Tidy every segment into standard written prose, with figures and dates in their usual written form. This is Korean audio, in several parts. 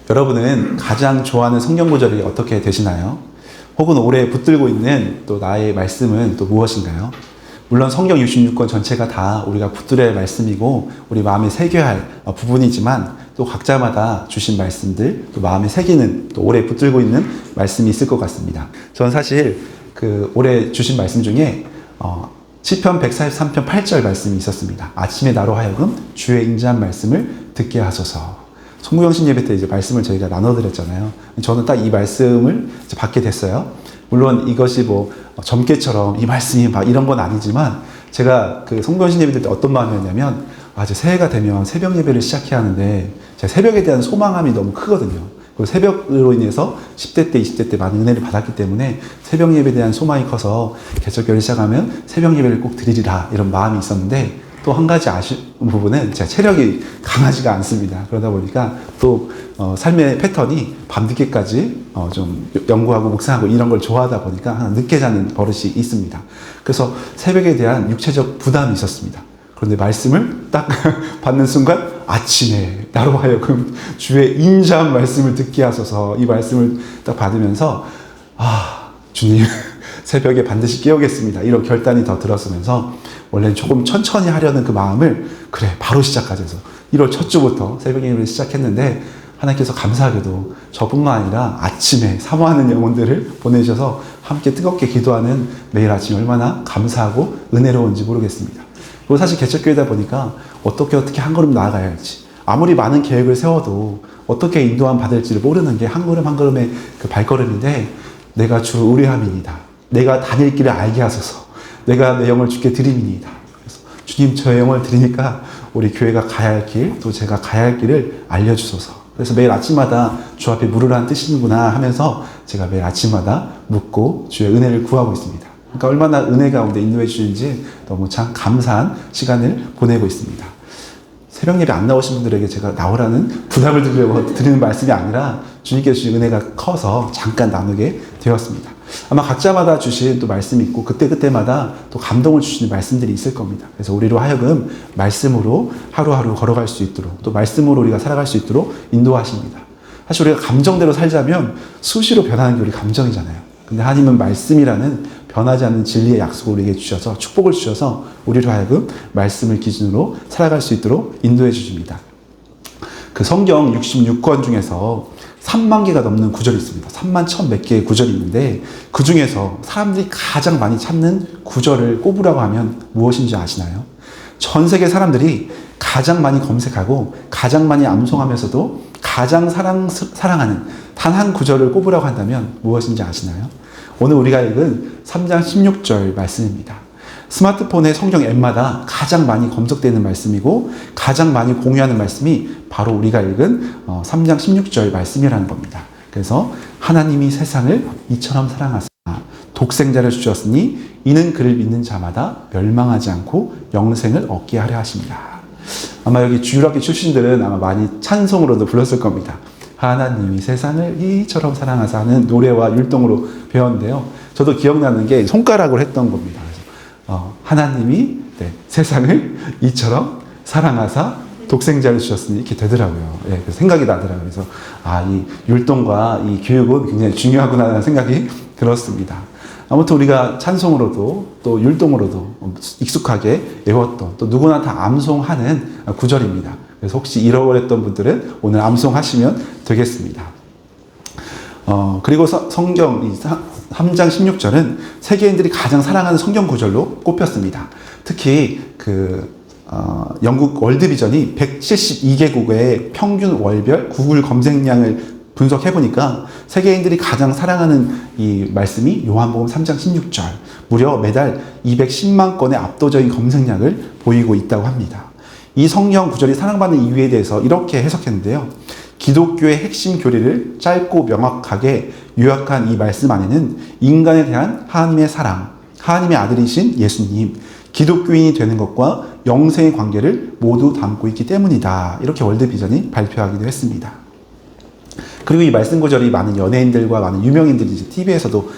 여러분은 가장 좋아하는 성경 구절이 어떻게 되시나요? 혹은 오래 붙들고 있는 또 나의 말씀은 또 무엇인가요? 물론 성경 66권 전체가 다 우리가 붙들어야 할 말씀이고 우리 마음에 새겨야 할 부분이지만 또 각자마다 주신 말씀들, 또 마음에 새기는, 또 오래 붙들고 있는 말씀이 있을 것 같습니다. 저는 사실 올해 주신 말씀 중에 시편 143편 8절 말씀이 있었습니다. 아침에 나로 하여금 주의 인자한 말씀을 듣게 하소서. 송구영신 예배 때 이제 말씀을 저희가 나눠드렸잖아요. 저는 딱 이 말씀을 이제 받게 됐어요. 물론 이것이 점괘처럼 이 말씀이 막 이런 건 아니지만 제가 송구영신 예배 때 어떤 마음이었냐면 이제 새해가 되면 새벽 예배를 시작해야 하는데 제가 새벽에 대한 소망함이 너무 크거든요. 그리고 새벽으로 인해서 10대 때, 20대 때 많은 은혜를 받았기 때문에 새벽 예배에 대한 소망이 커서 개척교회를 시작하면 새벽 예배를 꼭 드리리라 이런 마음이 있었는데 또 한 가지 아쉬운 부분은 제가 체력이 강하지가 않습니다. 그러다 보니까 또 삶의 패턴이 밤늦게까지 좀 연구하고 묵상하고 이런 걸 좋아하다 보니까 항상 늦게 자는 버릇이 있습니다. 그래서 새벽에 대한 육체적 부담이 있었습니다. 그런데 말씀을 딱 받는 순간 아침에 나로 하여금 주의 인자한 말씀을 듣게 하소서, 이 말씀을 딱 받으면서 주님 새벽에 반드시 깨우겠습니다, 이런 결단이 더 들었으면서 원래는 조금 천천히 하려는 그 마음을 바로 시작하자 해서 1월 첫 주부터 새벽 예배를 시작했는데 하나님께서 감사하게도 저뿐만 아니라 아침에 사모하는 영혼들을 보내셔서 함께 뜨겁게 기도하는 매일 아침 얼마나 감사하고 은혜로운지 모르겠습니다. 그리고 사실 개척교회다 보니까 어떻게 한 걸음 나아가야 할지, 아무리 많은 계획을 세워도 어떻게 인도함 받을지를 모르는 게 한 걸음 한 걸음의 그 발걸음인데, 내가 주 의뢰함이니이다, 내가 다닐 길을 알게 하소서, 내가 내 영을 주께 드림이니이다. 그래서 주님, 저의 영을 드리니까 우리 교회가 가야 할 길, 또 제가 가야 할 길을 알려주소서. 그래서 매일 아침마다 주 앞에 물으라는 뜻이구나 하면서 제가 매일 아침마다 묻고 주의 은혜를 구하고 있습니다. 그러니까 얼마나 은혜 가운데 인도해 주시는지 너무 참 감사한 시간을 보내고 있습니다. 새벽 예배 안 나오신 분들에게 제가 나오라는 부담을 드리려고 드리는 말씀이 아니라 주님께서 주신 은혜가 커서 잠깐 나누게 되었습니다. 아마 각자마다 주신 또 말씀이 있고 그때그때마다 또 감동을 주시는 말씀들이 있을 겁니다. 그래서 우리로 하여금 말씀으로 하루하루 걸어갈 수 있도록, 또 말씀으로 우리가 살아갈 수 있도록 인도하십니다. 사실 우리가 감정대로 살자면 수시로 변하는 게 우리 감정이잖아요. 근데 하나님은 말씀이라는 변하지 않는 진리의 약속을 우리에게 주셔서, 축복을 주셔서 우리로 하여금 말씀을 기준으로 살아갈 수 있도록 인도해 주십니다. 그 성경 66권 중에서 3만 개가 넘는 구절이 있습니다. 3만 1,000몇 개의 구절이 있는데 그 중에서 사람들이 가장 많이 찾는 구절을 꼽으라고 하면 무엇인지 아시나요? 전 세계 사람들이 가장 많이 검색하고 가장 많이 암송하면서도 가장 사랑하는 단 한 구절을 꼽으라고 한다면 무엇인지 아시나요? 오늘 우리가 읽은 3장 16절 말씀입니다. 스마트폰의 성경 앱마다 가장 많이 검색되는 말씀이고 가장 많이 공유하는 말씀이 바로 우리가 읽은 3장 16절 말씀이라는 겁니다. 그래서 하나님이 세상을 이처럼 사랑하사 독생자를 주셨으니 이는 그를 믿는 자마다 멸망하지 않고 영생을 얻게 하려 하십니다. 아마 여기 주일학교 출신들은 아마 많이 찬송으로도 불렀을 겁니다. 하나님이 세상을 이처럼 사랑하사 하는 노래와 율동으로 배웠는데요. 저도 기억나는 게 손가락으로 했던 겁니다. 그래서 하나님이 세상을 이처럼 사랑하사 독생자를 주셨으니 이렇게 되더라고요. 그래서 생각이 나더라고요. 그래서 이 율동과 이 교육은 굉장히 중요하구나 생각이 들었습니다. 아무튼 우리가 찬송으로도 또 율동으로도 익숙하게 외웠던, 또 누구나 다 암송하는 구절입니다. 그래서 혹시 잃어버렸던 분들은 오늘 암송하시면 되겠습니다. 그리고 성경 3장 16절은 세계인들이 가장 사랑하는 성경 구절로 꼽혔습니다. 특히 영국 월드비전이 172개국의 평균 월별 구글 검색량을 분석해보니까 세계인들이 가장 사랑하는 이 말씀이 요한복음 3장 16절, 무려 매달 210만 건의 압도적인 검색량을 보이고 있다고 합니다. 이 성경 구절이 사랑받는 이유에 대해서 이렇게 해석했는데요. 기독교의 핵심 교리를 짧고 명확하게 요약한 이 말씀 안에는 인간에 대한 하나님의 사랑, 하나님의 아들이신 예수님, 기독교인이 되는 것과 영생의 관계를 모두 담고 있기 때문이다. 이렇게 월드비전이 발표하기도 했습니다. 그리고 이 말씀 구절이 많은 연예인들과 많은 유명인들이 이제 TV에서도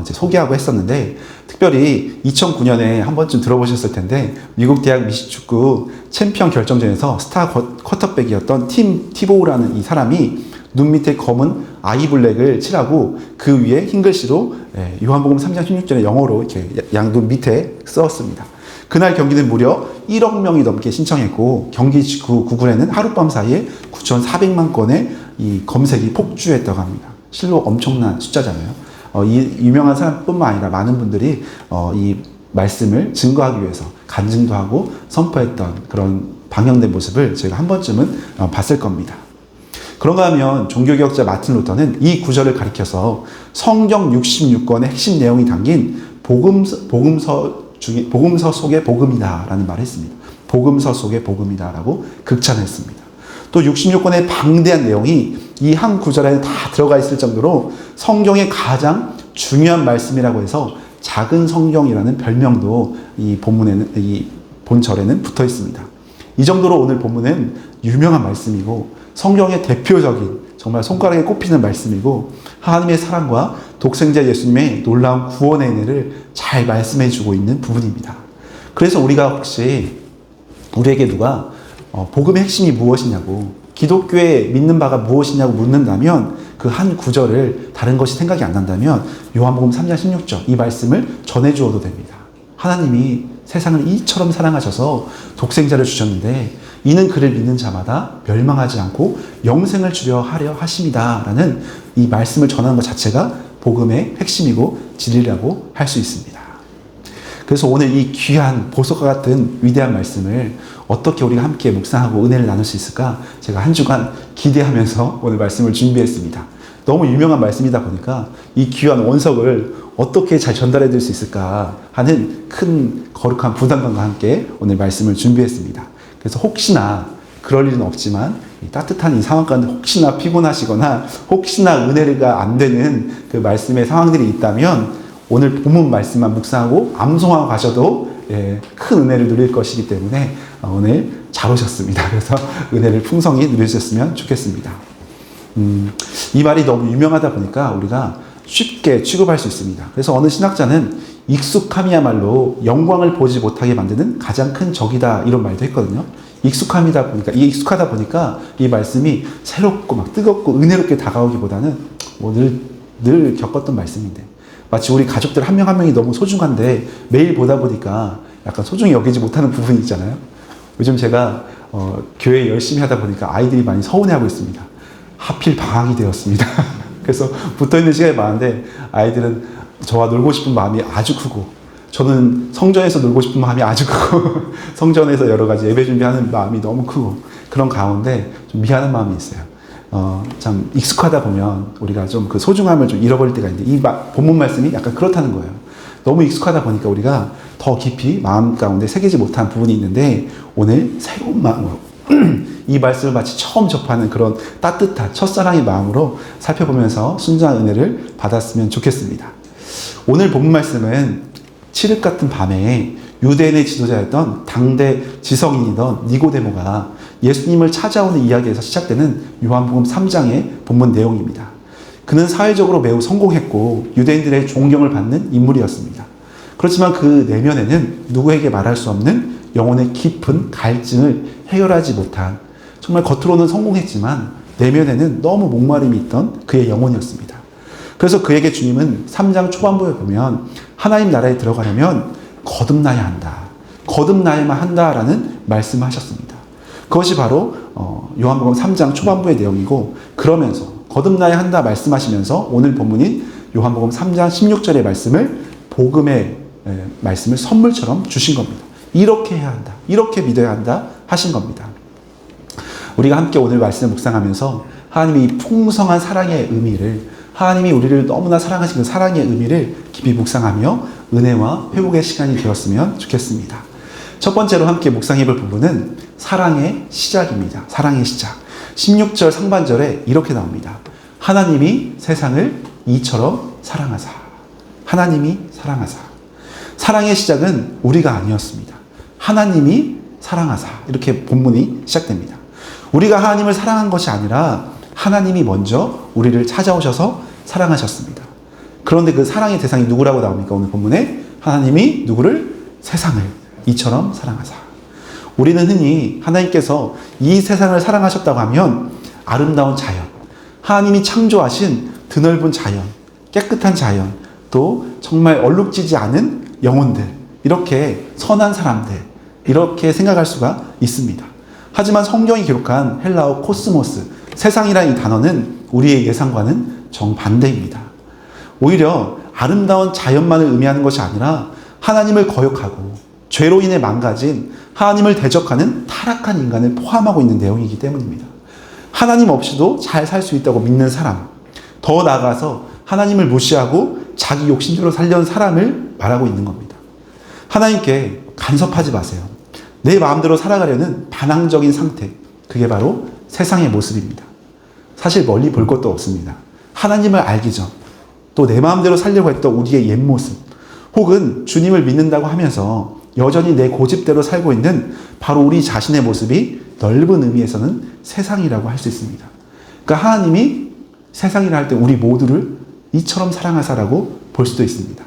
이제 소개하고 했었는데, 특별히 2009년에 한 번쯤 들어보셨을 텐데, 미국 대학 미식축구 챔피언 결정전에서 스타 쿼터백이었던 팀 티보우라는 이 사람이 눈 밑에 검은 아이블랙을 칠하고 그 위에 흰 글씨로 요한복음 3장 16절에 영어로 이렇게 양눈 밑에 썼습니다. 그날 경기는 무려 1억 명이 넘게 신청했고 경기 구글에는 하룻밤 사이에 9,400만 건의 이 검색이 폭주했다고 합니다. 실로 엄청난 숫자잖아요. 이 유명한 사람뿐만 아니라 많은 분들이 이 말씀을 증거하기 위해서 간증도 하고 선포했던 그런 방영된 모습을 저희가 한 번쯤은 봤을 겁니다. 그런가 하면 종교개혁자 마틴 루터는 이 구절을 가리켜서 성경 66권의 핵심 내용이 담긴 복음서 속의 복음이다라는 말을 했습니다. 복음서 속의 복음이다라고 극찬했습니다. 또 66권의 방대한 내용이 이 한 구절에 다 들어가 있을 정도로 성경의 가장 중요한 말씀이라고 해서 작은 성경이라는 별명도 이 본문에는, 이 본절에는 붙어 있습니다. 이 정도로 오늘 본문은 유명한 말씀이고 성경의 대표적인 정말 손가락에 꼽히는 말씀이고 하나님의 사랑과 독생자 예수님의 놀라운 구원의 은혜를 잘 말씀해 주고 있는 부분입니다. 그래서 우리가 혹시 우리에게 누가 복음의 핵심이 무엇이냐고 기독교의 믿는 바가 무엇이냐고 묻는다면 그 한 구절을 다른 것이 생각이 안 난다면 요한복음 3장 16절 이 말씀을 전해 주어도 됩니다. 하나님이 세상을 이처럼 사랑하셔서 독생자를 주셨는데 이는 그를 믿는 자마다 멸망하지 않고 영생을 주려 하려 하심이다 라는 이 말씀을 전하는 것 자체가 복음의 핵심이고 진리라고 할 수 있습니다. 그래서 오늘 이 귀한 보석과 같은 위대한 말씀을 어떻게 우리가 함께 묵상하고 은혜를 나눌 수 있을까 제가 한 주간 기대하면서 오늘 말씀을 준비했습니다. 너무 유명한 말씀이다 보니까 이 귀한 원석을 어떻게 잘 전달해 드릴 수 있을까 하는 큰 거룩한 부담감과 함께 오늘 말씀을 준비했습니다. 그래서 혹시나 그럴 일은 없지만 따뜻한 이 상황 가운데 혹시나 피곤하시거나 혹시나 은혜가 안 되는 그 말씀의 상황들이 있다면 오늘 본문 말씀만 묵상하고 암송하고 가셔도 큰 은혜를 누릴 것이기 때문에 오늘 잘 오셨습니다. 그래서 은혜를 풍성히 누리셨으면 좋겠습니다. 이 말이 너무 유명하다 보니까 우리가 쉽게 취급할 수 있습니다. 그래서 어느 신학자는 익숙함이야말로 영광을 보지 못하게 만드는 가장 큰 적이다 이런 말도 했거든요. 익숙하다 보니까 이 말씀이 새롭고 막 뜨겁고 은혜롭게 다가오기보다는 늘 겪었던 말씀인데 마치 우리 가족들 한 명 한 명이 너무 소중한데 매일 보다 보니까 약간 소중히 여기지 못하는 부분이 있잖아요. 요즘 제가 교회 열심히 하다 보니까 아이들이 많이 서운해하고 있습니다. 하필 방학이 되었습니다. 그래서 붙어있는 시간이 많은데 아이들은 저와 놀고 싶은 마음이 아주 크고 저는 성전에서 놀고 싶은 마음이 아주 크고 성전에서 여러 가지 예배 준비하는 마음이 너무 크고 그런 가운데 좀 미안한 마음이 있어요. 참 익숙하다 보면 우리가 좀 그 소중함을 좀 잃어버릴 때가 있는데 이 본문 말씀이 약간 그렇다는 거예요. 너무 익숙하다 보니까 우리가 더 깊이 마음 가운데 새기지 못한 부분이 있는데 오늘 새로운 마음으로 이 말씀을 마치 처음 접하는 그런 따뜻한 첫사랑의 마음으로 살펴보면서 순전한 은혜를 받았으면 좋겠습니다. 오늘 본문 말씀은 칠흑 같은 밤에 유대인의 지도자였던 당대 지성인이던 니고데모가 예수님을 찾아오는 이야기에서 시작되는 요한복음 3장의 본문 내용입니다. 그는 사회적으로 매우 성공했고 유대인들의 존경을 받는 인물이었습니다. 그렇지만 그 내면에는 누구에게 말할 수 없는 영혼의 깊은 갈증을 해결하지 못한 정말 겉으로는 성공했지만 내면에는 너무 목마름이 있던 그의 영혼이었습니다. 그래서 그에게 주님은 3장 초반부에 보면 하나님 나라에 들어가려면 거듭나야 한다. 거듭나야만 한다라는 말씀을 하셨습니다. 그것이 바로 요한복음 3장 초반부의 내용이고 그러면서 거듭나야 한다 말씀하시면서 오늘 본문인 요한복음 3장 16절의 말씀을 복음의 말씀을 선물처럼 주신 겁니다. 이렇게 해야 한다. 이렇게 믿어야 한다 하신 겁니다. 우리가 함께 오늘 말씀을 묵상하면서 하나님의 이 풍성한 사랑의 의미를 하나님이 우리를 너무나 사랑하신 그 사랑의 의미를 깊이 묵상하며 은혜와 회복의 시간이 되었으면 좋겠습니다. 첫 번째로 함께 묵상해 볼 부분은 사랑의 시작입니다. 사랑의 시작. 16절 상반절에 이렇게 나옵니다. 하나님이 세상을 이처럼 사랑하사. 하나님이 사랑하사. 사랑의 시작은 우리가 아니었습니다. 하나님이 사랑하사. 이렇게 본문이 시작됩니다. 우리가 하나님을 사랑한 것이 아니라 하나님이 먼저 우리를 찾아오셔서 사랑하셨습니다. 그런데 그 사랑의 대상이 누구라고 나옵니까? 오늘 본문에 하나님이 누구를? 세상을 이처럼 사랑하사. 우리는 흔히 하나님께서 이 세상을 사랑하셨다고 하면 아름다운 자연, 하나님이 창조하신 드넓은 자연, 깨끗한 자연, 또 정말 얼룩지지 않은 영혼들, 이렇게 선한 사람들, 이렇게 생각할 수가 있습니다. 하지만 성경이 기록한 헬라어 코스모스, 세상이라는 이 단어는 우리의 예상과는 정반대입니다. 오히려 아름다운 자연만을 의미하는 것이 아니라 하나님을 거역하고 죄로 인해 망가진, 하나님을 대적하는 타락한 인간을 포함하고 있는 내용이기 때문입니다. 하나님 없이도 잘 살 수 있다고 믿는 사람, 더 나아가서 하나님을 무시하고 자기 욕심대로 살려는 사람을 말하고 있는 겁니다. 하나님께 간섭하지 마세요. 내 마음대로 살아가려는 반항적인 상태, 그게 바로 세상의 모습입니다. 사실 멀리 볼 것도 없습니다. 하나님을 알기 전, 또 내 마음대로 살려고 했던 우리의 옛 모습, 혹은 주님을 믿는다고 하면서 여전히 내 고집대로 살고 있는 바로 우리 자신의 모습이 넓은 의미에서는 세상이라고 할 수 있습니다. 그러니까 하나님이 세상이라 할 때 우리 모두를 이처럼 사랑하사라고 볼 수도 있습니다.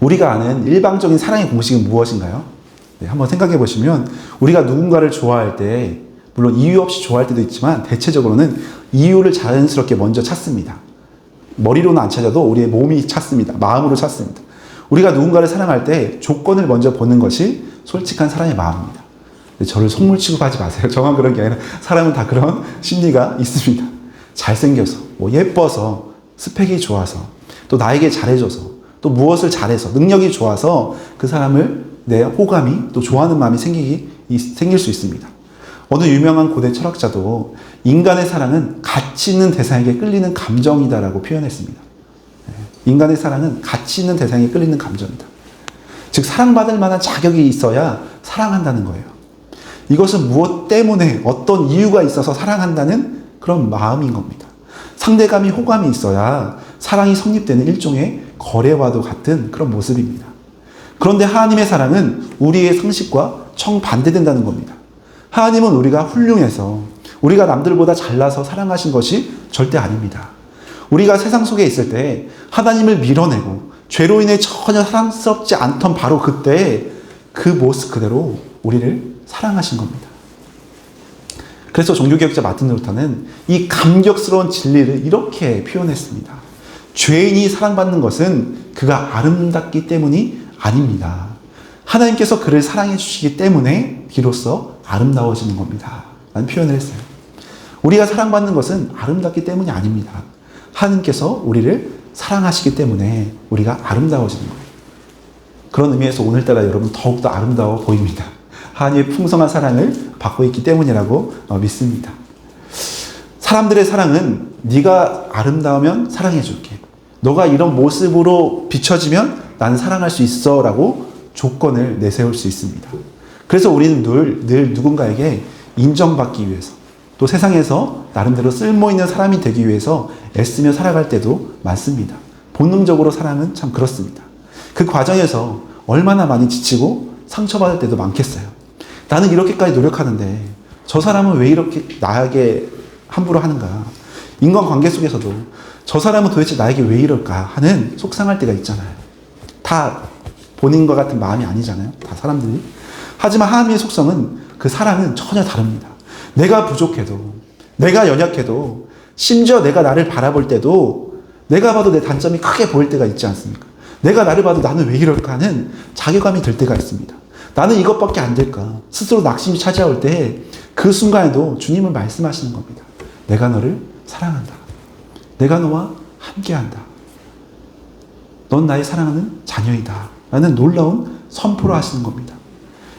우리가 아는 일방적인 사랑의 공식은 무엇인가요? 네, 한번 생각해 보시면 우리가 누군가를 좋아할 때, 물론 이유 없이 좋아할 때도 있지만 대체적으로는 이유를 자연스럽게 먼저 찾습니다. 머리로는 안 찾아도 우리의 몸이 찾습니다. 마음으로 찾습니다. 우리가 누군가를 사랑할 때 조건을 먼저 보는 것이 솔직한 사랑의 마음입니다. 저를 속물 취급하지 마세요. 저만 그런 게 아니라 사람은 다 그런 심리가 있습니다. 잘생겨서, 예뻐서, 스펙이 좋아서, 또 나에게 잘해줘서, 또 무엇을 잘해서, 능력이 좋아서 그 사람을 내 호감이, 또 좋아하는 마음이 생길 수 있습니다. 어느 유명한 고대 철학자도 인간의 사랑은 가치 있는 대상에게 끌리는 감정이다라고 표현했습니다. 인간의 사랑은 가치 있는 대상에 끌리는 감정이다. 즉 사랑받을 만한 자격이 있어야 사랑한다는 거예요. 이것은 무엇 때문에 어떤 이유가 있어서 사랑한다는 그런 마음인 겁니다. 상대감이 호감이 있어야 사랑이 성립되는 일종의 거래와도 같은 그런 모습입니다. 그런데 하나님의 사랑은 우리의 상식과 정반대된다는 겁니다. 하나님은 우리가 훌륭해서, 우리가 남들보다 잘나서 사랑하신 것이 절대 아닙니다. 우리가 세상 속에 있을 때 하나님을 밀어내고 죄로 인해 전혀 사랑스럽지 않던 바로 그때 그 모습 그대로 우리를 사랑하신 겁니다. 그래서 종교개혁자 마틴 루터는 이 감격스러운 진리를 이렇게 표현했습니다. 죄인이 사랑받는 것은 그가 아름답기 때문이 아닙니다. 하나님께서 그를 사랑해 주시기 때문에 비로소 아름다워지는 겁니다. 라는 표현을 했어요. 우리가 사랑받는 것은 아름답기 때문이 아닙니다. 하나님께서 우리를 사랑하시기 때문에 우리가 아름다워지는 거예요. 그런 의미에서 오늘따라 여러분 더욱더 아름다워 보입니다. 하나님의 풍성한 사랑을 받고 있기 때문이라고 믿습니다. 사람들의 사랑은 네가 아름다우면 사랑해 줄게. 너가 이런 모습으로 비춰지면 나는 사랑할 수 있어 라고 조건을 내세울 수 있습니다. 그래서 우리는 늘 누군가에게 인정받기 위해서, 또 세상에서 나름대로 쓸모있는 사람이 되기 위해서 애쓰며 살아갈 때도 많습니다. 본능적으로 사랑은 참 그렇습니다. 그 과정에서 얼마나 많이 지치고 상처받을 때도 많겠어요. 나는 이렇게까지 노력하는데 저 사람은 왜 이렇게 나에게 함부로 하는가? 인간관계 속에서도 저 사람은 도대체 나에게 왜 이럴까 하는 속상할 때가 있잖아요. 다 본인과 같은 마음이 아니잖아요. 다 사람들이. 하지만 하나님의 속성은, 그 사랑은 전혀 다릅니다. 내가 부족해도, 내가 연약해도, 심지어 내가 나를 바라볼 때도 내가 봐도 내 단점이 크게 보일 때가 있지 않습니까? 내가 나를 봐도 나는 왜 이럴까 하는 자괴감이 들 때가 있습니다. 나는 이것밖에 안 될까? 스스로 낙심이 찾아올 때 그 순간에도 주님은 말씀하시는 겁니다. 내가 너를 사랑한다. 내가 너와 함께한다. 넌 나의 사랑하는 자녀이다. 라는 놀라운 선포를 하시는 겁니다.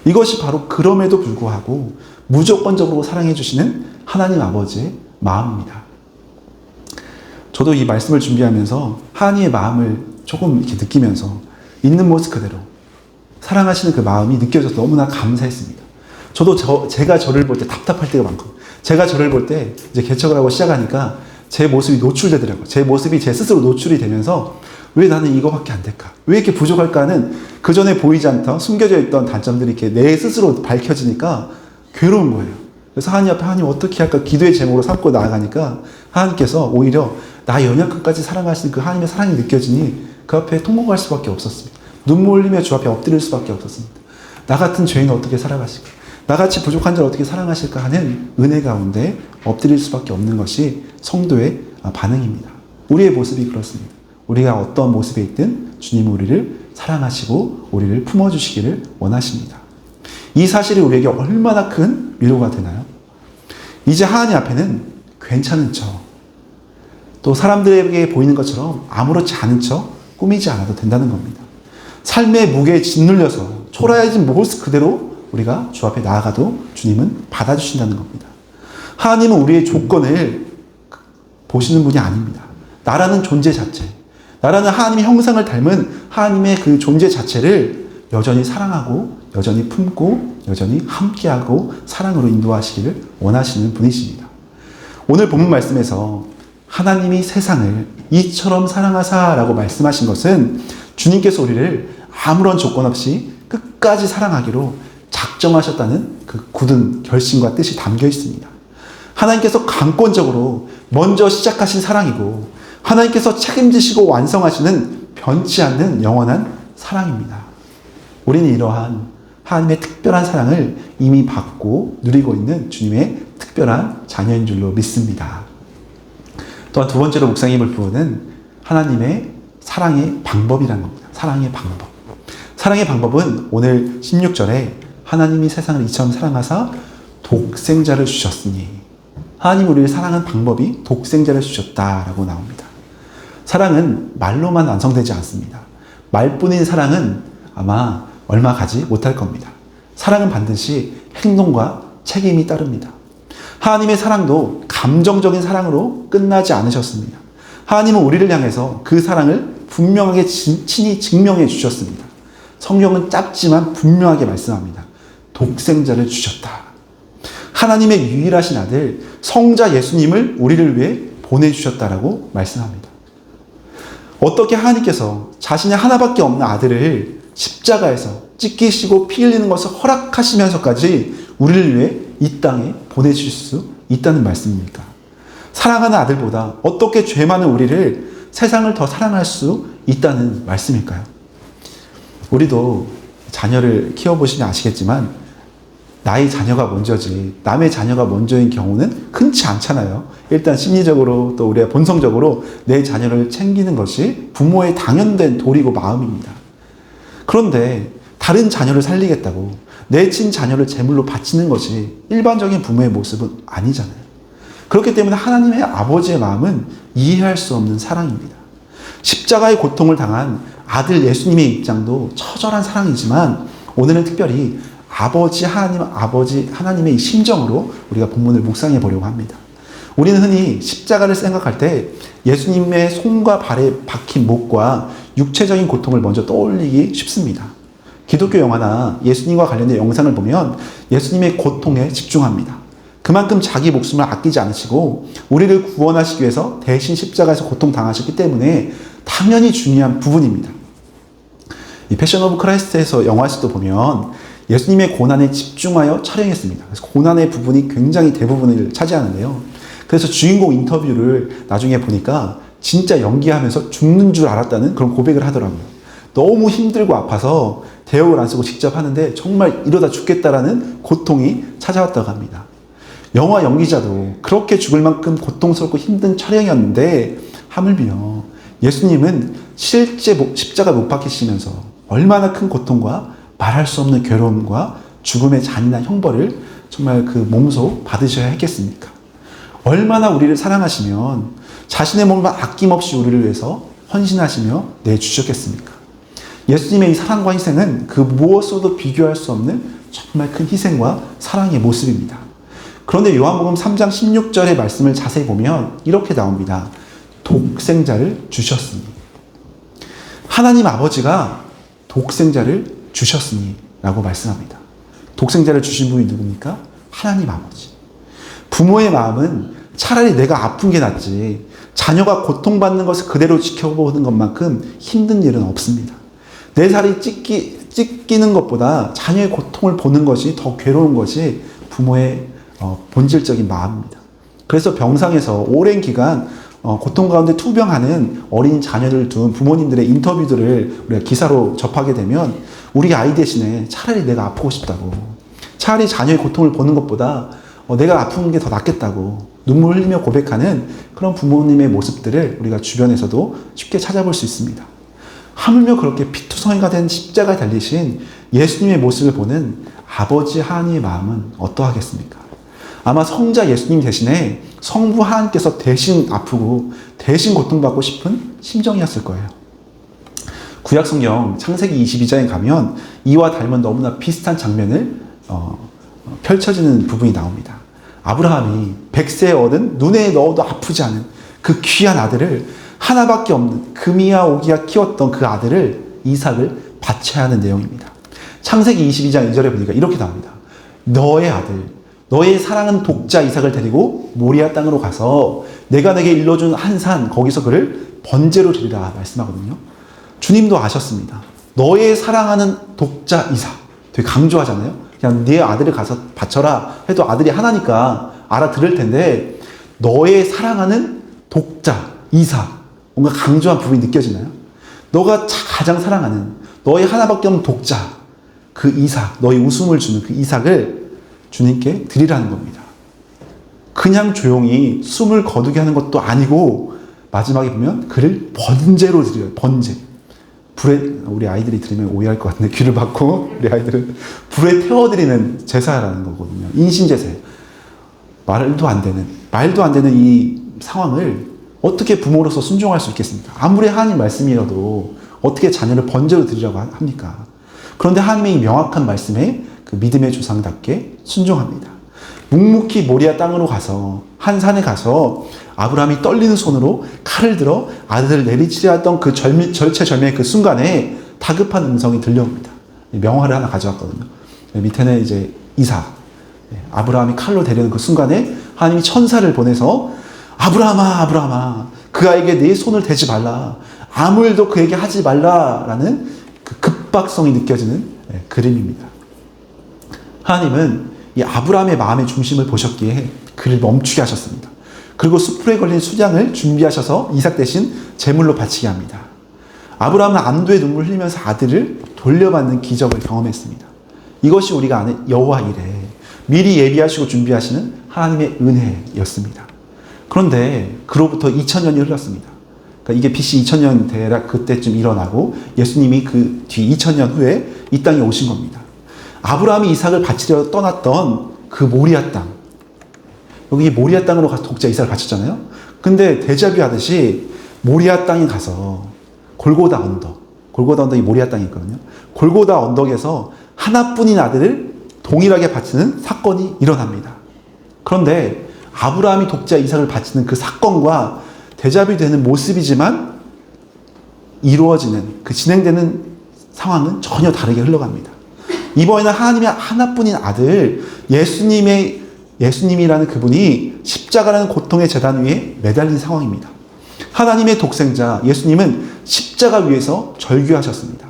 이것이 바로 그럼에도 불구하고 무조건적으로 사랑해 주시는 하나님 아버지의 마음입니다. 저도 이 말씀을 준비하면서 하나님의 마음을 조금 이렇게 느끼면서 있는 모습 그대로 사랑하시는 그 마음이 느껴져서 너무나 감사했습니다. 저도 제가 저를 볼 때 답답할 때가 많고, 제가 저를 볼 때 이제 개척을 하고 시작하니까 제 모습이 노출되더라고요. 제 모습이 제 스스로 노출이 되면서 왜 나는 이거밖에 안 될까? 왜 이렇게 부족할까 하는 그 전에 보이지 않던 숨겨져 있던 단점들이 이렇게 내 스스로 밝혀지니까 괴로운 거예요. 그래서 하나님 앞에 하나님 어떻게 할까 기도의 제목으로 삼고 나아가니까 하나님께서 오히려 나 연약함까지 사랑하시는 그 하나님의 사랑이 느껴지니 그 앞에 통곡할 수밖에 없었습니다. 눈물 흘리며 주 앞에 엎드릴 수밖에 없었습니다. 나 같은 죄인은 어떻게 살아가실까? 나같이 부족한 자를 어떻게 사랑하실까 하는 은혜 가운데 엎드릴 수밖에 없는 것이 성도의 반응입니다. 우리의 모습이 그렇습니다. 우리가 어떤 모습에 있든 주님은 우리를 사랑하시고 우리를 품어주시기를 원하십니다. 이 사실이 우리에게 얼마나 큰 위로가 되나요? 이제 하나님 앞에는 괜찮은 척, 또 사람들에게 보이는 것처럼 아무렇지 않은 척 꾸미지 않아도 된다는 겁니다. 삶의 무게에 짓눌려서 초라해진 모습 그대로 우리가 주 앞에 나아가도 주님은 받아주신다는 겁니다. 하나님은 우리의 조건을 보시는 분이 아닙니다. 나라는 존재 자체, 나라는 하나님의 형상을 닮은 하나님의 그 존재 자체를 여전히 사랑하고 여전히 품고 여전히 함께하고 사랑으로 인도하시기를 원하시는 분이십니다. 오늘 본문 말씀에서 하나님이 세상을 이처럼 사랑하사라고 말씀하신 것은 주님께서 우리를 아무런 조건 없이 끝까지 사랑하기로 작정하셨다는 그 굳은 결심과 뜻이 담겨 있습니다. 하나님께서 강권적으로 먼저 시작하신 사랑이고 하나님께서 책임지시고 완성하시는 변치 않는 영원한 사랑입니다. 우리는 이러한 하나님의 특별한 사랑을 이미 받고 누리고 있는 주님의 특별한 자녀인 줄로 믿습니다. 또한 두 번째로 묵상임을 부르는 하나님의 사랑의 방법이라는 겁니다. 사랑의 방법. 사랑의 방법은 오늘 16절에 하나님이 세상을 이처럼 사랑하사 독생자를 주셨으니, 하나님 우리를 사랑하는 방법이 독생자를 주셨다라고 나옵니다. 사랑은 말로만 완성되지 않습니다. 말뿐인 사랑은 아마 얼마 가지 못할 겁니다. 사랑은 반드시 행동과 책임이 따릅니다. 하나님의 사랑도 감정적인 사랑으로 끝나지 않으셨습니다. 하나님은 우리를 향해서 그 사랑을 분명하게 친히 증명해 주셨습니다. 성경은 짧지만 분명하게 말씀합니다. 독생자를 주셨다. 하나님의 유일하신 아들 성자 예수님을 우리를 위해 보내주셨다라고 말씀합니다. 어떻게 하나님께서 자신의 하나밖에 없는 아들을 십자가에서 찢기시고 피 흘리는 것을 허락하시면서까지 우리를 위해 이 땅에 보내주실 수 있다는 말씀입니까? 사랑하는 아들보다 어떻게 죄 많은 우리를 세상을 더 사랑할 수 있다는 말씀일까요? 우리도 자녀를 키워보시면 아시겠지만 나의 자녀가 먼저지 남의 자녀가 먼저인 경우는 흔치 않잖아요. 일단 심리적으로 또 우리가 본성적으로 내 자녀를 챙기는 것이 부모의 당연된 도리고 마음입니다. 그런데 다른 자녀를 살리겠다고 내 친자녀를 제물로 바치는 것이 일반적인 부모의 모습은 아니잖아요. 그렇기 때문에 하나님의 아버지의 마음은 이해할 수 없는 사랑입니다. 십자가의 고통을 당한 아들 예수님의 입장도 처절한 사랑이지만 오늘은 특별히 아버지 하나님의 심정으로 우리가 본문을 묵상해 보려고 합니다. 우리는 흔히 십자가를 생각할 때 예수님의 손과 발에 박힌 목과 육체적인 고통을 먼저 떠올리기 쉽습니다. 기독교 영화나 예수님과 관련된 영상을 보면 예수님의 고통에 집중합니다. 그만큼 자기 목숨을 아끼지 않으시고 우리를 구원하시기 위해서 대신 십자가에서 고통당하셨기 때문에 당연히 중요한 부분입니다. 이 패션 오브 크라이스트에서 영화에서도 보면 예수님의 고난에 집중하여 촬영했습니다. 그래서 고난의 부분이 굉장히 대부분을 차지하는데요. 그래서 주인공 인터뷰를 나중에 보니까 진짜 연기하면서 죽는 줄 알았다는 그런 고백을 하더라고요. 너무 힘들고 아파서 대역을 안 쓰고 직접 하는데 정말 이러다 죽겠다라는 고통이 찾아왔다고 합니다. 영화 연기자도 그렇게 죽을 만큼 고통스럽고 힘든 촬영이었는데 하물며 예수님은 실제 십자가 못 박히시면서 얼마나 큰 고통과 말할 수 없는 괴로움과 죽음의 잔인한 형벌을 정말 그 몸소 받으셔야 했겠습니까? 얼마나 우리를 사랑하시면 자신의 몸을 아낌없이 우리를 위해서 헌신하시며 내주셨겠습니까? 예수님의 이 사랑과 희생은 그 무엇으로도 비교할 수 없는 정말 큰 희생과 사랑의 모습입니다. 그런데 요한복음 3장 16절의 말씀을 자세히 보면 이렇게 나옵니다. 독생자를 주셨으니. 하나님 아버지가 독생자를 주셨으니 라고 말씀합니다. 독생자를 주신 분이 누굽니까? 하나님 아버지. 부모의 마음은 차라리 내가 아픈 게 낫지 자녀가 고통받는 것을 그대로 지켜보는 것만큼 힘든 일은 없습니다. 내 살이 찢기는 것보다 자녀의 고통을 보는 것이 더 괴로운 것이 부모의 본질적인 마음입니다. 그래서 병상에서 오랜 기간 고통 가운데 투병하는 어린 자녀를 둔 부모님들의 인터뷰들을 우리가 기사로 접하게 되면 우리 아이 대신에 차라리 내가 아프고 싶다고, 차라리 자녀의 고통을 보는 것보다 내가 아픈 게 더 낫겠다고 눈물 흘리며 고백하는 그런 부모님의 모습들을 우리가 주변에서도 쉽게 찾아볼 수 있습니다. 하물며 그렇게 피투성이가 된 십자가에 달리신 예수님의 모습을 보는 아버지 하나님의 마음은 어떠하겠습니까? 아마 성자 예수님 대신에 성부 하나님께서 대신 아프고 대신 고통받고 싶은 심정이었을 거예요. 구약성경 창세기 22장에 가면 이와 닮은 너무나 비슷한 장면을 펼쳐지는 부분이 나옵니다. 아브라함이 100세에 얻은 눈에 넣어도 아프지 않은 그 귀한 아들을, 하나밖에 없는 금이야 오기야 키웠던 그 아들을, 이삭을 바쳐야 하는 내용입니다. 창세기 22장 2절에 보니까 이렇게 나옵니다. 너의 아들, 너의 사랑하는 독자 이삭을 데리고 모리아 땅으로 가서 내가 내게 일러준 한 산, 거기서 그를 번제로 드리라 말씀하거든요. 주님도 아셨습니다. 너의 사랑하는 독자 이삭, 되게 강조하잖아요. 그냥 네 아들을 가서 바쳐라 해도 아들이 하나니까 알아들을 텐데, 너의 사랑하는 독자 이삭, 뭔가 강조한 부분이 느껴지나요? 너가 가장 사랑하는 너의 하나밖에 없는 독자, 그 이삭, 너의 웃음을 주는 그 이삭을 주님께 드리라는 겁니다. 그냥 조용히 숨을 거두게 하는 것도 아니고, 마지막에 보면 그를 번제로 드려요. 번제. 불에, 우리 아이들이 들으면 오해할 것 같은데, 귀를 막고 우리 아이들은 불에 태워드리는 제사라는 거거든요. 인신제사예요. 말도 안 되는 이 상황을 어떻게 부모로서 순종할 수 있겠습니까? 아무리 하나님 말씀이라도 어떻게 자녀를 번제로 드리라고 합니까? 그런데 하나님의 명확한 말씀에 그 믿음의 조상답게 순종합니다. 묵묵히 모리아 땅으로 가서, 한 산에 가서 아브라함이 떨리는 손으로 칼을 들어 아들을 내리치려 했던 그 절체절명의 그 순간에 다급한 음성이 들려옵니다. 명화를 하나 가져왔거든요. 밑에는 이제 이삭, 아브라함이 칼로 대려는 그 순간에 하나님이 천사를 보내서 아브라함아, 아브라함아, 그 아이에게 내 손을 대지 말라, 아무 일도 그에게 하지 말라라는 그 급박성이 느껴지는 그림입니다. 하나님은 이 아브라함의 마음의 중심을 보셨기에 그를 멈추게 하셨습니다. 그리고 숯불에 걸린 수장을 준비하셔서 이삭 대신 제물로 바치게 합니다. 아브라함은 안도의 눈물을 흘리면서 아들을 돌려받는 기적을 경험했습니다. 이것이 우리가 아는 여호와 이레, 미리 예비하시고 준비하시는 하나님의 은혜였습니다. 그런데 그로부터 2000년이 흘렀습니다. 그러니까 이게 BC 2000년 대략 그때쯤 일어나고 예수님이 그 뒤 2000년 후에 이 땅에 오신 겁니다. 아브라함이 이삭을 바치려 떠났던 그 모리아 땅, 여기 모리아 땅으로 가서 독자 이삭을 바쳤잖아요. 근데 데자뷰 하듯이 모리아 땅에 가서 골고다 언덕이 모리아 땅이 있거든요. 골고다 언덕에서 하나뿐인 아들을 동일하게 바치는 사건이 일어납니다. 그런데 아브라함이 독자 이삭을 바치는 그 사건과 데자뷰 되는 모습이지만 이루어지는, 그 진행되는 상황은 전혀 다르게 흘러갑니다. 이번에는 하나님의 하나뿐인 아들, 예수님이라는 그분이 십자가라는 고통의 제단 위에 매달린 상황입니다. 하나님의 독생자 예수님은 십자가 위에서 절규하셨습니다.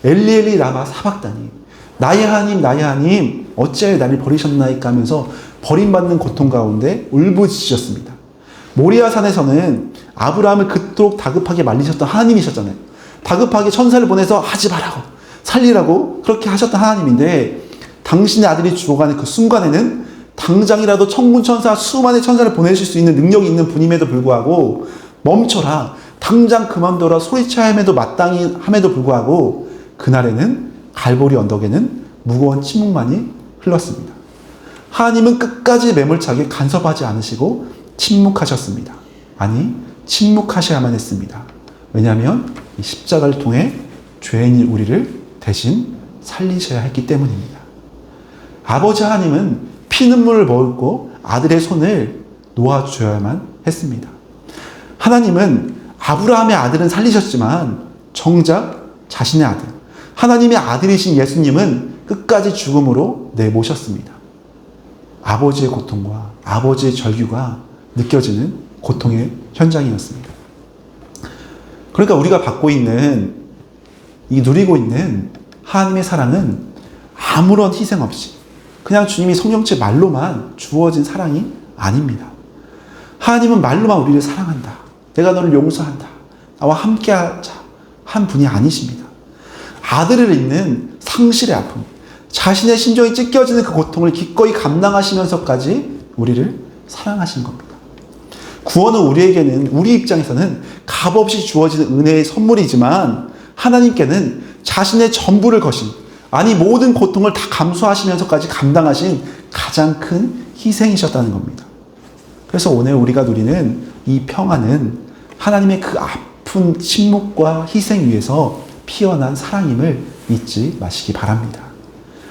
엘리 라마 사박다니, 나의 하나님 어찌하여 나를 버리셨나이까 하면서 버림받는 고통 가운데 울부짖으셨습니다. 모리아산에서는 아브라함을 그토록 다급하게 말리셨던 하나님이셨잖아요. 다급하게 천사를 보내서 하지 말라고, 살리라고 그렇게 하셨던 하나님인데, 당신의 아들이 죽어가는 그 순간에는 당장이라도 천군천사 수많은 천사를 보내실 수 있는 능력이 있는 분임에도 불구하고 멈춰라, 당장 그만둬라 소리쳐야 함에도 마땅히 함에도 불구하고 그날에는 갈보리 언덕에는 무거운 침묵만이 흘렀습니다. 하나님은 끝까지 매몰차게 간섭하지 않으시고 침묵하셨습니다. 아니, 침묵하셔야만 했습니다. 왜냐하면 이 십자가를 통해 죄인인 우리를 대신 살리셔야 했기 때문입니다. 아버지 하나님은 피눈물을 머금고 아들의 손을 놓아줘야만 했습니다. 하나님은 아브라함의 아들은 살리셨지만 정작 자신의 아들, 하나님의 아들이신 예수님은 끝까지 죽음으로 내모셨습니다. 아버지의 고통과 아버지의 절규가 느껴지는 고통의 현장이었습니다. 그러니까 우리가 누리고 있는 하나님의 사랑은 아무런 희생 없이 그냥 주님이 성령체 말로만 주어진 사랑이 아닙니다. 하나님은 말로만 우리를 사랑한다, 내가 너를 용서한다, 나와 함께하자 한 분이 아니십니다. 아들을 잃는 상실의 아픔, 자신의 심정이 찢겨지는 그 고통을 기꺼이 감당하시면서까지 우리를 사랑하신 겁니다. 구원은 우리에게는, 우리 입장에서는 값없이 주어지는 은혜의 선물이지만 하나님께는 자신의 전부를 거신, 아니 모든 고통을 다 감수하시면서까지 감당하신 가장 큰 희생이셨다는 겁니다. 그래서 오늘 우리가 누리는 이 평안은 하나님의 그 아픈 침묵과 희생 위에서 피어난 사랑임을 잊지 마시기 바랍니다.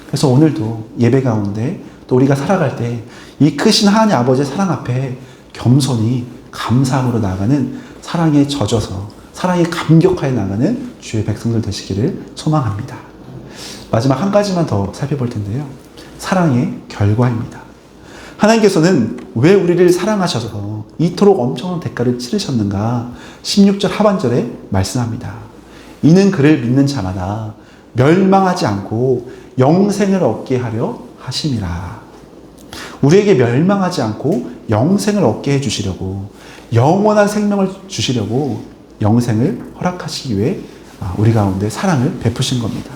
그래서 오늘도 예배 가운데 또 우리가 살아갈 때 이 크신 하나님 아버지의 사랑 앞에 겸손히 감사함으로 나아가는, 사랑에 젖어서 사랑에 감격하여 나가는 주의 백성들 되시기를 소망합니다. 마지막 한 가지만 더 살펴볼 텐데요. 사랑의 결과입니다. 하나님께서는 왜 우리를 사랑하셔서 이토록 엄청난 대가를 치르셨는가 16절 하반절에 말씀합니다. 이는 그를 믿는 자마다 멸망하지 않고 영생을 얻게 하려 하심이라. 우리에게 멸망하지 않고 영생을 얻게 해주시려고, 영원한 생명을 주시려고 영생을 허락하시기 위해 우리 가운데 사랑을 베푸신 겁니다.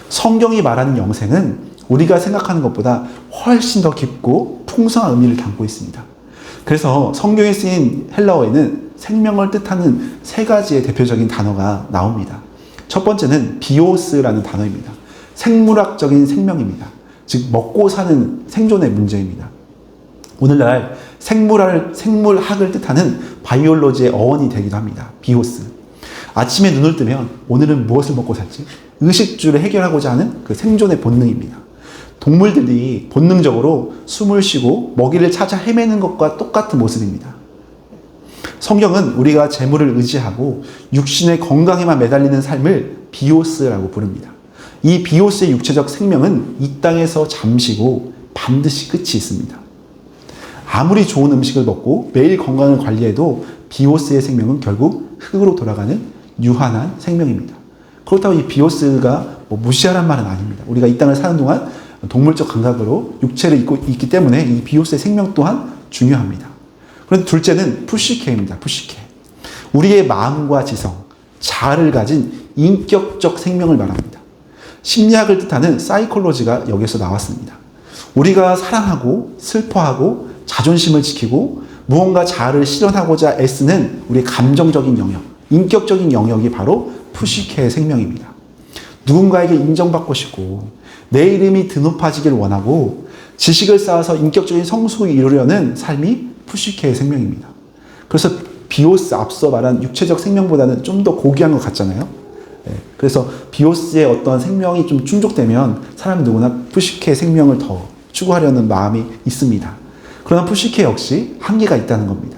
성경이 말하는 영생은 우리가 생각하는 것보다 훨씬 더 깊고 풍성한 의미를 담고 있습니다. 그래서 성경에 쓰인 헬라어에는 생명을 뜻하는 세 가지의 대표적인 단어가 나옵니다. 첫 번째는 비오스라는 단어입니다. 생물학적인 생명입니다. 즉 먹고 사는 생존의 문제입니다. 오늘날 생물학을 뜻하는 바이올로지의 어원이 되기도 합니다. 비오스. 아침에 눈을 뜨면 오늘은 무엇을 먹고 살지? 의식주를 해결하고자 하는 그 생존의 본능입니다. 동물들이 본능적으로 숨을 쉬고 먹이를 찾아 헤매는 것과 똑같은 모습입니다. 성경은 우리가 재물을 의지하고 육신의 건강에만 매달리는 삶을 비오스라고 부릅니다. 이 비오스의 육체적 생명은 이 땅에서 잠시고 반드시 끝이 있습니다. 아무리 좋은 음식을 먹고 매일 건강을 관리해도 비오스의 생명은 결국 흙으로 돌아가는 유한한 생명입니다. 그렇다고 이 비오스가 무시하란 말은 아닙니다. 우리가 이 땅을 사는 동안 동물적 감각으로 육체를 입고 있기 때문에 이 비오스의 생명 또한 중요합니다. 그런데 둘째는 푸시케입니다. 푸시케. 우리의 마음과 지성, 자아를 가진 인격적 생명을 말합니다. 심리학을 뜻하는 사이콜로지가 여기서 나왔습니다. 우리가 사랑하고 슬퍼하고 자존심을 지키고 무언가 자아를 실현하고자 애쓰는 우리의 감정적인 영역, 인격적인 영역이 바로 푸시케의 생명입니다. 누군가에게 인정받고 싶고 내 이름이 드높아지길 원하고 지식을 쌓아서 인격적인 성숙을 이루려는 삶이 푸시케의 생명입니다. 그래서 비오스, 앞서 말한 육체적 생명보다는 좀 더 고귀한 것 같잖아요. 그래서 비오스의 어떤 생명이 좀 충족되면 사람 누구나 푸시케의 생명을 더 추구하려는 마음이 있습니다. 그러나 푸시케 역시 한계가 있다는 겁니다.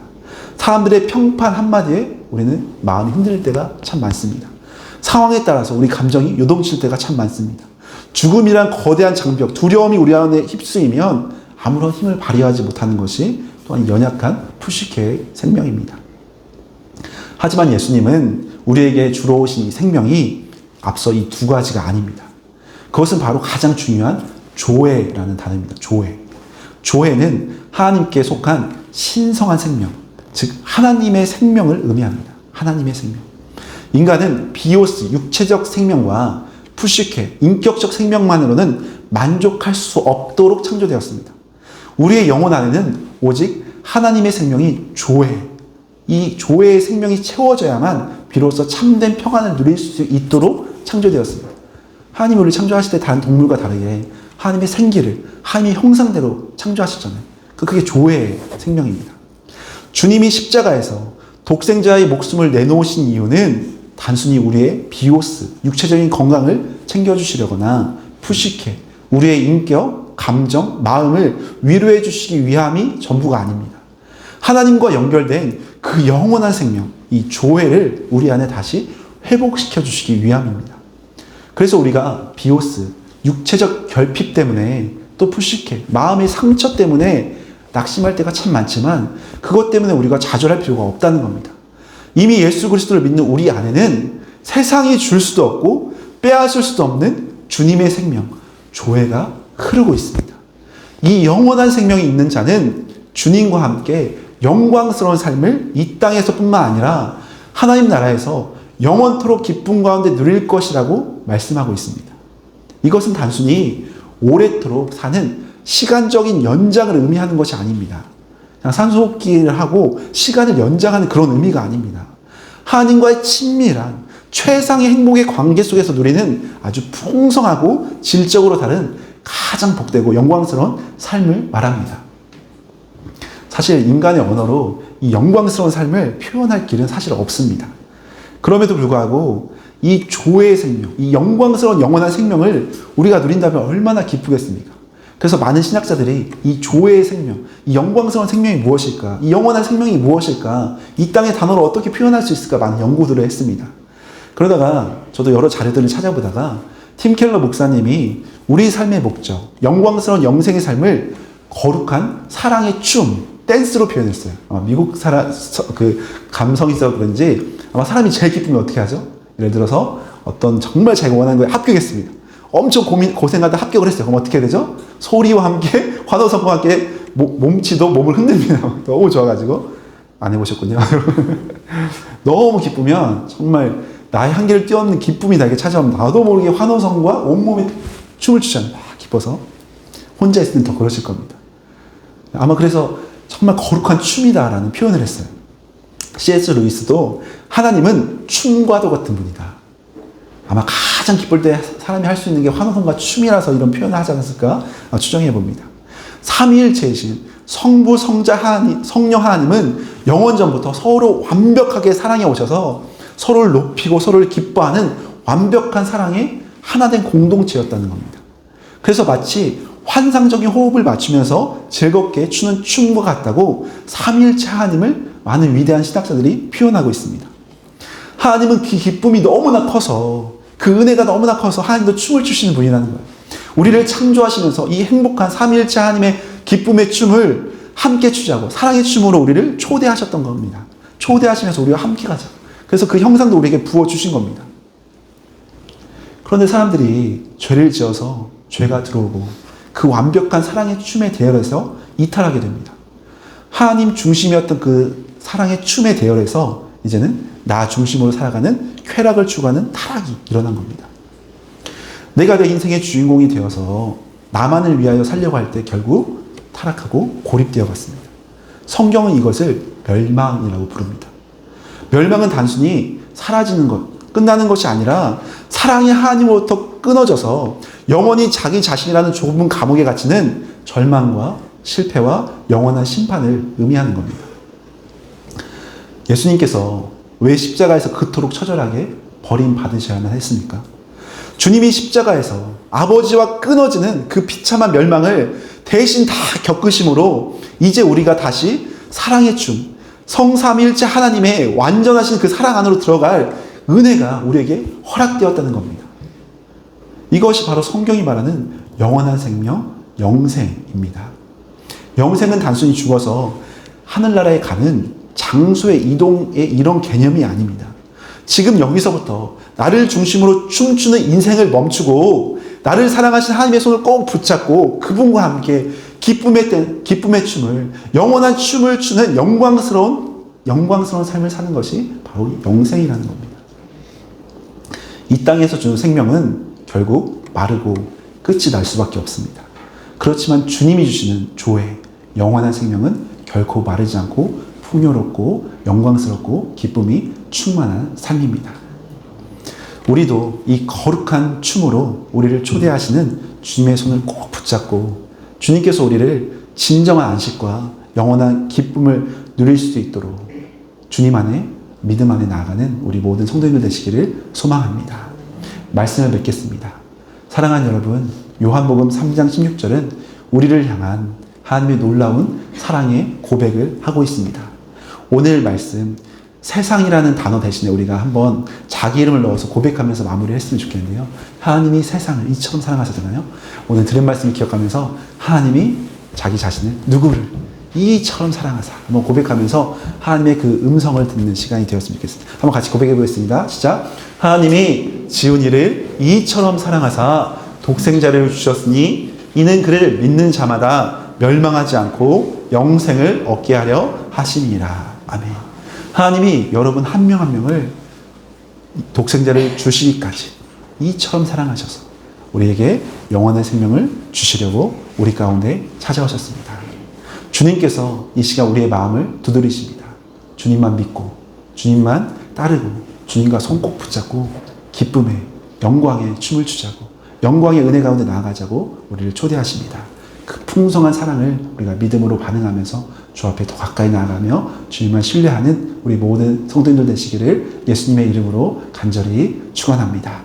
사람들의 평판 한마디에 우리는 마음이 흔들릴 때가 참 많습니다. 상황에 따라서 우리 감정이 요동칠 때가 참 많습니다. 죽음이란 거대한 장벽, 두려움이 우리 안에 휩쓰이면 아무런 힘을 발휘하지 못하는 것이 또한 연약한 푸시케의 생명입니다. 하지만 예수님은 우리에게 주러 오신 이 생명이 앞서 이 두 가지가 아닙니다. 그것은 바로 가장 중요한 조회라는 단어입니다. 조회. 조회는 하나님께 속한 신성한 생명, 즉 하나님의 생명을 의미합니다. 하나님의 생명. 인간은 비오스, 육체적 생명과 푸시케, 인격적 생명만으로는 만족할 수 없도록 창조되었습니다. 우리의 영혼 안에는 오직 하나님의 생명이 조회, 이 조회의 생명이 채워져야만 비로소 참된 평안을 누릴 수 있도록 창조되었습니다. 하나님이 우리를 창조하실 때 다른 동물과 다르게 하나님의 생기를 하나님의 형상대로 창조하셨잖아요. 그게 조회의 생명입니다. 주님이 십자가에서 독생자의 목숨을 내놓으신 이유는 단순히 우리의 비오스, 육체적인 건강을 챙겨주시려거나 푸시케, 우리의 인격, 감정, 마음을 위로해 주시기 위함이 전부가 아닙니다. 하나님과 연결된 그 영원한 생명, 이 조회를 우리 안에 다시 회복시켜 주시기 위함입니다. 그래서 우리가 비오스, 육체적 결핍 때문에 또 푸시케, 마음의 상처 때문에 낙심할 때가 참 많지만 그것 때문에 우리가 좌절할 필요가 없다는 겁니다. 이미 예수 그리스도를 믿는 우리 안에는 세상이 줄 수도 없고 빼앗을 수도 없는 주님의 생명, 조회가 흐르고 있습니다. 이 영원한 생명이 있는 자는 주님과 함께 영광스러운 삶을 이 땅에서뿐만 아니라 하나님 나라에서 영원토록 기쁨 가운데 누릴 것이라고 말씀하고 있습니다. 이것은 단순히 오래도록 사는 시간적인 연장을 의미하는 것이 아닙니다. 그냥 산소호흡기를 하고 시간을 연장하는 그런 의미가 아닙니다. 하나님과의 친밀한 최상의 행복의 관계 속에서 누리는 아주 풍성하고 질적으로 다른 가장 복되고 영광스러운 삶을 말합니다. 사실 인간의 언어로 이 영광스러운 삶을 표현할 길은 사실 없습니다. 그럼에도 불구하고 이 조의 생명, 이 영광스러운 영원한 생명을 우리가 누린다면 얼마나 기쁘겠습니까? 그래서 많은 신학자들이 이 조의 생명, 이 영광스러운 생명이 무엇일까? 이 영원한 생명이 무엇일까? 이 땅의 단어로 어떻게 표현할 수 있을까? 많은 연구들을 했습니다. 그러다가 저도 여러 자료들을 찾아보다가 팀 켈러 목사님이 우리 삶의 목적, 영광스러운 영생의 삶을 거룩한 사랑의 춤, 댄스로 표현했어요. 미국 감성이 있어서 그런지 아마 사람이 제일 기쁘면 어떻게 하죠? 예를 들어서 어떤 정말 자기가 원하는 거에 합격했습니다. 엄청 고생하다 합격을 했어요. 그럼 어떻게 되죠? 소리와 함께, 환호성과 함께 몸치도 몸을 흔듭니다. 너무 좋아가지고. 안 해보셨군요. 너무 기쁘면 정말 나의 한계를 뛰어넘는 기쁨이 나에게 찾아오면 나도 모르게 환호성과 온몸에 춤을 추잖아요. 막 기뻐서. 혼자 있을 땐 더 그러실 겁니다. 아마 그래서 정말 거룩한 춤이다라는 표현을 했어요. C.S. 루이스도 하나님은 춤과도 같은 분이다. 아마 가장 기쁠 때 사람이 할 수 있는 게 환호성과 춤이라서 이런 표현을 하지 않았을까 추정해 봅니다. 삼위일체이신 성부, 성자, 성령 하나님은 영원 전부터 서로 완벽하게 사랑해 오셔서 서로를 높이고 서로를 기뻐하는 완벽한 사랑의 하나된 공동체였다는 겁니다. 그래서 마치 환상적인 호흡을 맞추면서 즐겁게 추는 춤과 같다고 삼위일체 하나님을 많은 위대한 신학자들이 표현하고 있습니다. 하나님은 그 기쁨이 너무나 커서 그 은혜가 너무나 커서 하나님도 춤을 추시는 분이라는 거예요. 우리를 창조하시면서 이 행복한 삼위일체 하나님의 기쁨의 춤을 함께 추자고 사랑의 춤으로 우리를 초대하셨던 겁니다. 초대하시면서 우리와 함께 가자. 그래서 그 형상도 우리에게 부어주신 겁니다. 그런데 사람들이 죄를 지어서 죄가 들어오고 그 완벽한 사랑의 춤에 대열해서 이탈하게 됩니다. 하나님 중심이었던 그 사랑의 춤에 대열해서 이제는 나 중심으로 살아가는 쾌락을 추구하는 타락이 일어난 겁니다. 내가 내 인생의 주인공이 되어서 나만을 위하여 살려고 할 때 결국 타락하고 고립되어 갔습니다. 성경은 이것을 멸망이라고 부릅니다. 멸망은 단순히 사라지는 것, 끝나는 것이 아니라 사랑의 하나님으로부터 끊어져서 영원히 자기 자신이라는 좁은 감옥에 갇히는 절망과 실패와 영원한 심판을 의미하는 겁니다. 예수님께서 왜 십자가에서 그토록 처절하게 버림받으셔야만 했습니까? 주님이 십자가에서 아버지와 끊어지는 그 비참한 멸망을 대신 다 겪으심으로 이제 우리가 다시 사랑의 춤, 성삼일체 하나님의 완전하신 그 사랑 안으로 들어갈 은혜가 우리에게 허락되었다는 겁니다. 이것이 바로 성경이 말하는 영원한 생명, 영생입니다. 영생은 단순히 죽어서 하늘나라에 가는 장소의 이동의 이런 개념이 아닙니다. 지금 여기서부터 나를 중심으로 춤추는 인생을 멈추고 나를 사랑하신 하나님의 손을 꼭 붙잡고 그분과 함께 기쁨의 춤을, 영원한 춤을 추는 영광스러운 삶을 사는 것이 바로 영생이라는 겁니다. 이 땅에서 주는 생명은 결국 마르고 끝이 날 수밖에 없습니다. 그렇지만 주님이 주시는 조의 영원한 생명은 결코 마르지 않고 풍요롭고 영광스럽고 기쁨이 충만한 삶입니다. 우리도 이 거룩한 춤으로 우리를 초대하시는 주님의 손을 꼭 붙잡고 주님께서 우리를 진정한 안식과 영원한 기쁨을 누릴 수 있도록 주님 안에 믿음 안에 나아가는 우리 모든 성도님들 되시기를 소망합니다. 말씀을 맺겠습니다. 사랑하는 여러분, 요한복음 3장 16절은 우리를 향한 하나님의 놀라운 사랑의 고백을 하고 있습니다. 오늘 말씀 세상이라는 단어 대신에 우리가 한번 자기 이름을 넣어서 고백하면서 마무리를 했으면 좋겠는데요. 하나님이 세상을 이처럼 사랑하셨잖아요. 오늘 들은 말씀을 기억하면서 하나님이 자기 자신을 누구를 이처럼 사랑하사 한번 고백하면서 하나님의 그 음성을 듣는 시간이 되었으면 좋겠습니다. 한번 같이 고백해 보겠습니다. 시작. 하나님이 지은 이를 이처럼 사랑하사 독생자를 주셨으니 이는 그를 믿는 자마다 멸망하지 않고 영생을 얻게 하려 하심이라. 아멘. 하나님이 여러분 한 명 한 명을 독생자를 주시기까지 이처럼 사랑하셔서 우리에게 영원의 생명을 주시려고 우리 가운데 찾아오셨습니다. 주님께서 이 시간 우리의 마음을 두드리십니다. 주님만 믿고 주님만 따르고 주님과 손 꼭 붙잡고 기쁨에 영광에 춤을 추자고 영광의 은혜 가운데 나아가자고 우리를 초대하십니다. 그 풍성한 사랑을 우리가 믿음으로 반응하면서 주 앞에 더 가까이 나아가며 주님만 신뢰하는 우리 모든 성도님들 되시기를 예수님의 이름으로 간절히 축원합니다.